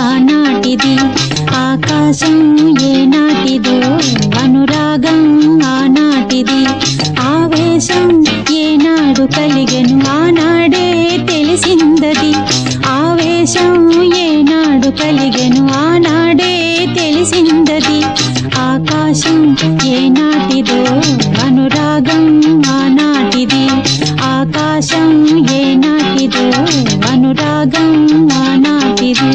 ఆనాటిది, ఆకాశం ఏనాటిదో అనురాగం ఆనాటిది, ఆవేశం ఏనాడు కలిగెను ఆనాడే తెలిసిందది, ఆవేశం ఏనాడు కలిగెను ఆనాడే తెలిసిందది, ఆకాశం ఏనాటిదో అనురాగం ఆనాటిది, ఆకాశం ఏనాటిదో అనురాగం ఆనాటిది.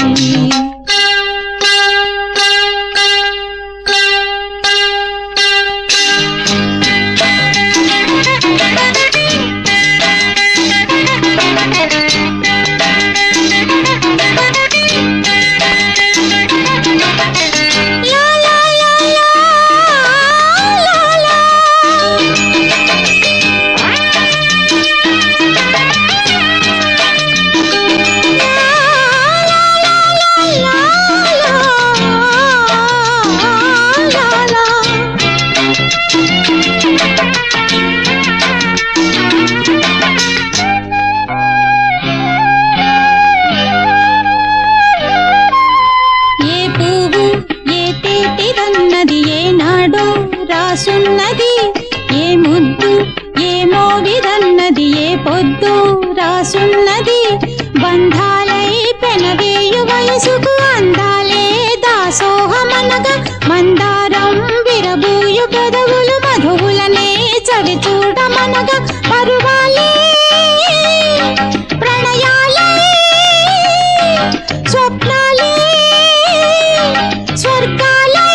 రాసున్నది ఏ ముద్దు ఏ మోవిదన్నది ఏ పొద్దు రాసున్నది, బంధాలై పెనవేయు వయసుకు అందాలే దాసోహమనగా, మందారం విరబూయు పెదవులు మధువులనే చవి చూడమనగా, పరువాలే ప్రణయాలే స్వప్నాలే స్వర్గాలే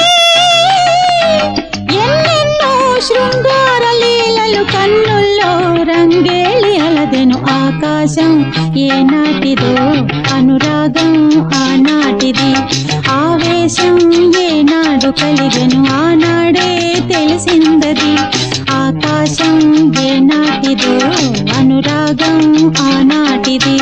శృంగార లీలలు కన్నుల్లో రంగేళి అలదెను, ఆకాశం ఏనాటిదో అనురాగం ఆనాటిది, ఆవేశం ఏనాడు కలిగెను ఆనాడే తెలిసిందది, ఆకాశం ఏనాటిదో అనురాగం ఆనాటిది.